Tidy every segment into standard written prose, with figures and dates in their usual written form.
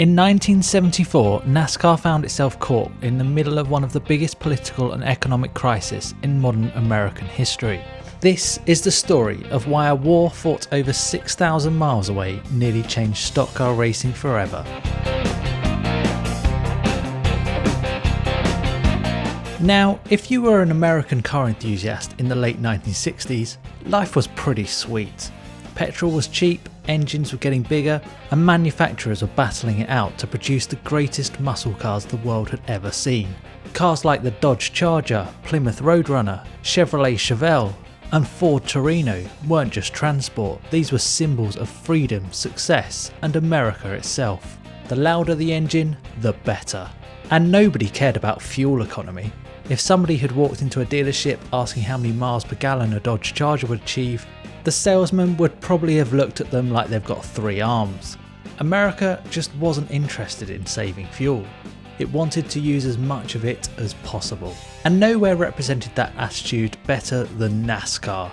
In 1974, NASCAR found itself caught in the middle of one of the biggest political and economic crises in modern American history. This is the story of why a war fought over 6,000 miles away nearly changed stock car racing forever. Now, if you were an American car enthusiast in the late 1960s, life was pretty sweet. Petrol was cheap, engines were getting bigger, and manufacturers were battling it out to produce the greatest muscle cars the world had ever seen. Cars like the Dodge Charger, Plymouth Roadrunner, Chevrolet Chevelle, and Ford Torino weren't just transport, these were symbols of freedom, success, and America itself. The louder the engine, the better. And nobody cared about fuel economy. If somebody had walked into a dealership asking how many miles per gallon a Dodge Charger would achieve, the salesman would probably have looked at them like they've got 3 arms. America just wasn't interested in saving fuel. It wanted to use as much of it as possible. And nowhere represented that attitude better than NASCAR.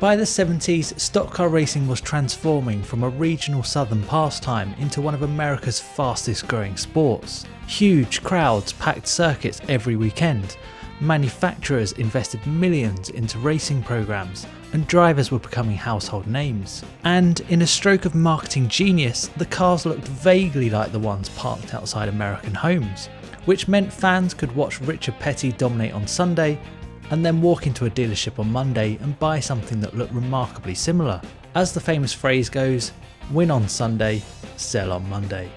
By the 70s, stock car racing was transforming from a regional southern pastime into one of America's fastest growing sports. Huge crowds packed circuits every weekend. Manufacturers invested millions into racing programs, and drivers were becoming household names. And in a stroke of marketing genius, the cars looked vaguely like the ones parked outside American homes, which meant fans could watch Richard Petty dominate on Sunday and then walk into a dealership on Monday and buy something that looked remarkably similar. As the famous phrase goes, win on Sunday, sell on Monday.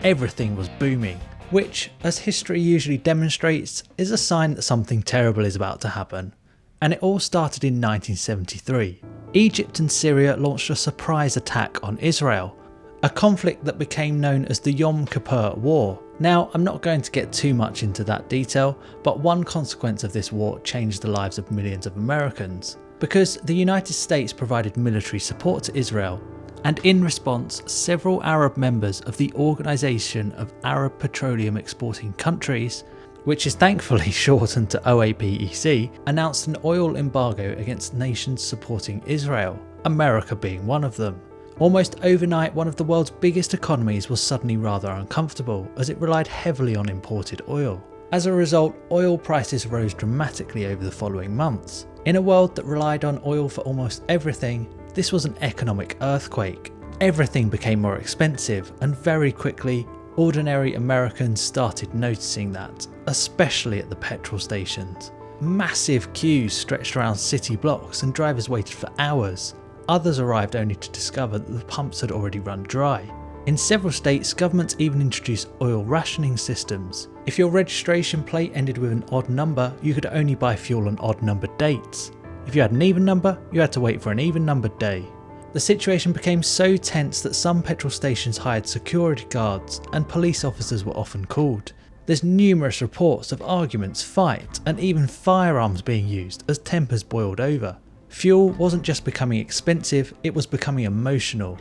Everything was booming, which, as history usually demonstrates, is a sign that something terrible is about to happen. And it all started in 1973. Egypt and Syria launched a surprise attack on Israel, a conflict that became known as the Yom Kippur War. Now, I'm not going to get too much into that detail, but one consequence of this war changed the lives of millions of Americans. Because the United States provided military support to Israel, and in response, several Arab members of the Organisation of Arab Petroleum Exporting Countries, which is thankfully shortened to OAPEC, announced an oil embargo against nations supporting Israel, America being one of them. Almost overnight, one of the world's biggest economies was suddenly rather uncomfortable, as it relied heavily on imported oil. As a result, oil prices rose dramatically over the following months. In a world that relied on oil for almost everything, this was an economic earthquake. Everything became more expensive, and very quickly, ordinary Americans started noticing that, especially at the petrol stations. Massive queues stretched around city blocks and drivers waited for hours. Others arrived only to discover that the pumps had already run dry. In several states, governments even introduced oil rationing systems. If your registration plate ended with an odd number, you could only buy fuel on odd numbered dates. If you had an even number, you had to wait for an even numbered day. The situation became so tense that some petrol stations hired security guards, and police officers were often called. There's numerous reports of arguments, fights, and even firearms being used as tempers boiled over. Fuel wasn't just becoming expensive, it was becoming emotional.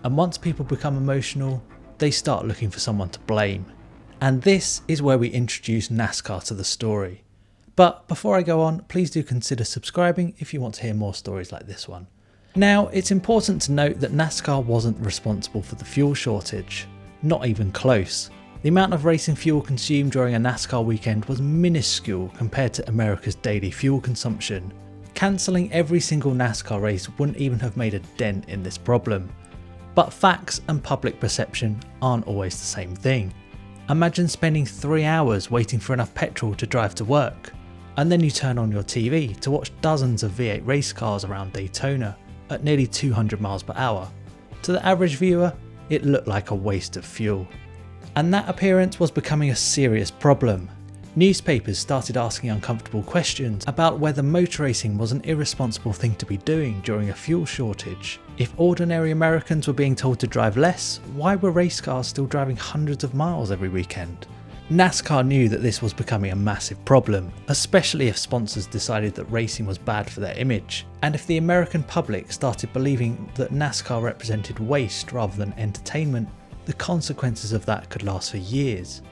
And once people become emotional, they start looking for someone to blame. And this is where we introduce NASCAR to the story. But before I go on, please do consider subscribing if you want to hear more stories like this one. Now, it's important to note that NASCAR wasn't responsible for the fuel shortage. Not even close. The amount of racing fuel consumed during a NASCAR weekend was minuscule compared to America's daily fuel consumption. Cancelling every single NASCAR race wouldn't even have made a dent in this problem. But facts and public perception aren't always the same thing. Imagine spending 3 hours waiting for enough petrol to drive to work, and then you turn on your TV to watch dozens of V8 race cars around Daytona at nearly 200 miles per hour. To the average viewer, it looked like a waste of fuel. And that appearance was becoming a serious problem. Newspapers started asking uncomfortable questions about whether motor racing was an irresponsible thing to be doing during a fuel shortage. If ordinary Americans were being told to drive less, why were race cars still driving hundreds of miles every weekend? NASCAR knew that this was becoming a massive problem, especially if sponsors decided that racing was bad for their image. And if the American public started believing that NASCAR represented waste rather than entertainment, the consequences of that could last for years.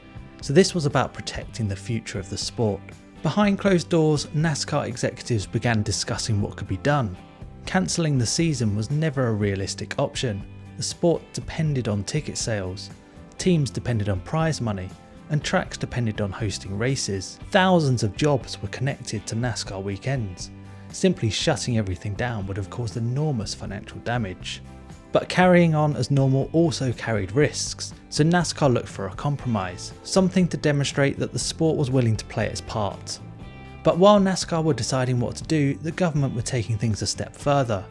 So this was about protecting the future of the sport. Behind closed doors, NASCAR executives began discussing what could be done. Cancelling the season was never a realistic option. The sport depended on ticket sales. Teams depended on prize money, and tracks depended on hosting races. Thousands of jobs were connected to NASCAR weekends. Simply shutting everything down would have caused enormous financial damage. But carrying on as normal also carried risks, so NASCAR looked for a compromise, something to demonstrate that the sport was willing to play its part. But while NASCAR were deciding what to do, the government were taking things a step further.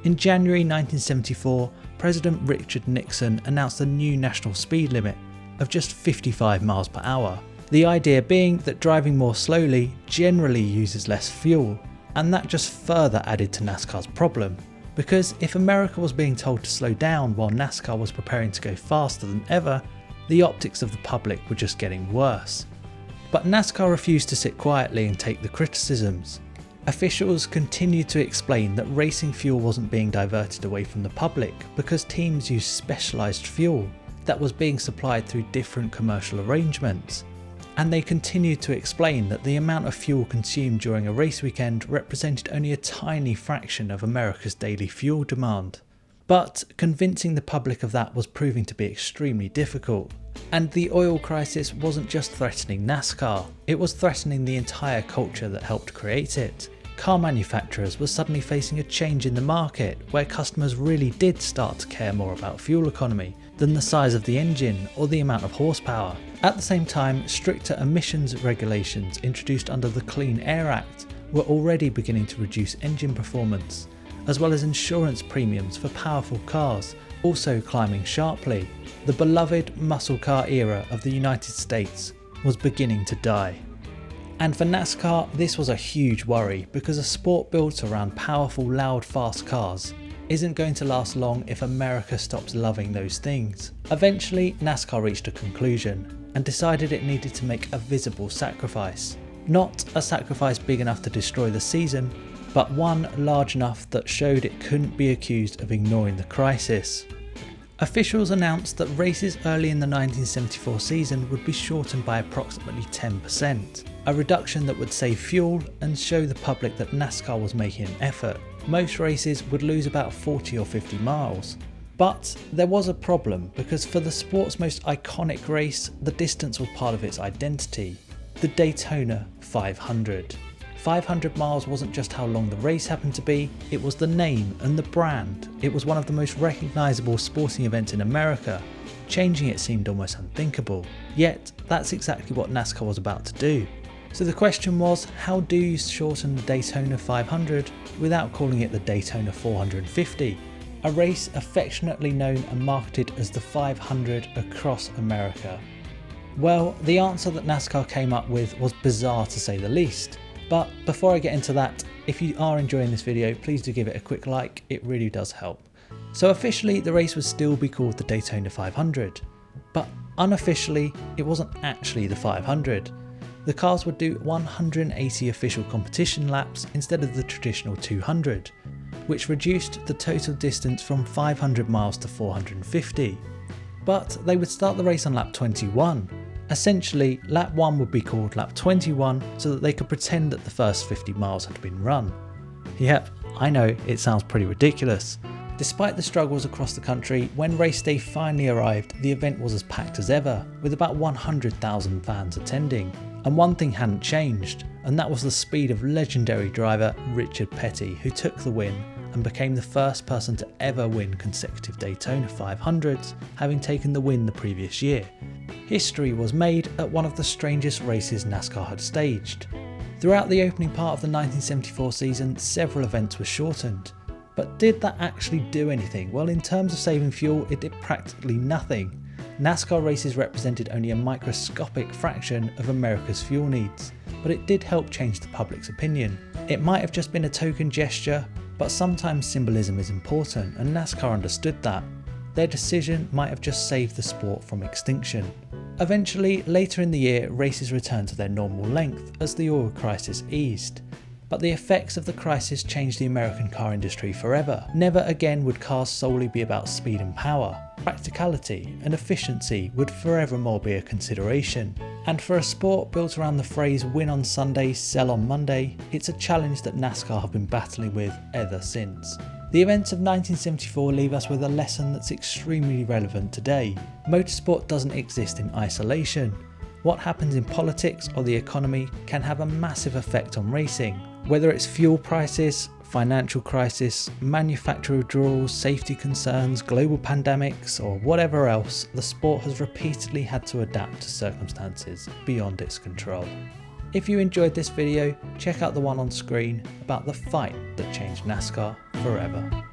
In January 1974, President Richard Nixon announced a new national speed limit of just 55 miles per hour. The idea being that driving more slowly generally uses less fuel, and that just further added to NASCAR's problem. Because if America was being told to slow down while NASCAR was preparing to go faster than ever, the optics of the public were just getting worse. But NASCAR refused to sit quietly and take the criticisms. Officials continued to explain that racing fuel wasn't being diverted away from the public because teams used specialised fuel that was being supplied through different commercial arrangements. And they continued to explain that the amount of fuel consumed during a race weekend represented only a tiny fraction of America's daily fuel demand. But convincing the public of that was proving to be extremely difficult. And the oil crisis wasn't just threatening NASCAR, it was threatening the entire culture that helped create it. Car manufacturers were suddenly facing a change in the market where customers really did start to care more about fuel economy than the size of the engine or the amount of horsepower. At the same time, stricter emissions regulations introduced under the Clean Air Act were already beginning to reduce engine performance, as well as insurance premiums for powerful cars also climbing sharply. The beloved muscle car era of the United States was beginning to die. And for NASCAR, this was a huge worry because a sport built around powerful, loud, fast cars isn't going to last long if America stops loving those things. Eventually, NASCAR reached a conclusion and decided it needed to make a visible sacrifice. Not a sacrifice big enough to destroy the season, but one large enough that showed it couldn't be accused of ignoring the crisis. Officials announced that races early in the 1974 season would be shortened by approximately 10%, a reduction that would save fuel and show the public that NASCAR was making an effort. Most races would lose about 40 or 50 miles. But there was a problem because for the sport's most iconic race, the distance was part of its identity, the Daytona 500. 500 miles wasn't just how long the race happened to be, it was the name and the brand. It was one of the most recognisable sporting events in America. Changing it seemed almost unthinkable. Yet, that's exactly what NASCAR was about to do. So the question was, how do you shorten the Daytona 500 without calling it the Daytona 450? A race affectionately known and marketed as the 500 across America. Well, the answer that NASCAR came up with was bizarre to say the least. But before I get into that, if you are enjoying this video, please do give it a quick like, it really does help. So officially, the race would still be called the Daytona 500, but unofficially, it wasn't actually the 500. The cars would do 180 official competition laps instead of the traditional 200, which reduced the total distance from 500 miles to 450. But they would start the race on lap 21. Essentially, lap 1 would be called lap 21 so that they could pretend that the first 50 miles had been run. Yep, I know it sounds pretty ridiculous. Despite the struggles across the country, when race day finally arrived, the event was as packed as ever, with about 100,000 fans attending. And one thing hadn't changed, and that was the speed of legendary driver Richard Petty, who took the win and became the first person to ever win consecutive Daytona 500s, having taken the win the previous year. History was made at one of the strangest races NASCAR had staged. Throughout the opening part of the 1974 season, several events were shortened. But did that actually do anything? Well, in terms of saving fuel, it did practically nothing. NASCAR races represented only a microscopic fraction of America's fuel needs, but it did help change the public's opinion. It might have just been a token gesture, but sometimes symbolism is important, and NASCAR understood that. Their decision might have just saved the sport from extinction. Eventually, later in the year, races returned to their normal length as the oil crisis eased. But the effects of the crisis changed the American car industry forever. Never again would cars solely be about speed and power. Practicality and efficiency would forevermore be a consideration. And for a sport built around the phrase win on Sunday, sell on Monday, it's a challenge that NASCAR have been battling with ever since. The events of 1974 leave us with a lesson that's extremely relevant today. Motorsport doesn't exist in isolation. What happens in politics or the economy can have a massive effect on racing. Whether it's fuel prices, financial crisis, manufacturer withdrawals, safety concerns, global pandemics, or whatever else, the sport has repeatedly had to adapt to circumstances beyond its control. If you enjoyed this video, check out the one on screen about the fight that changed NASCAR forever.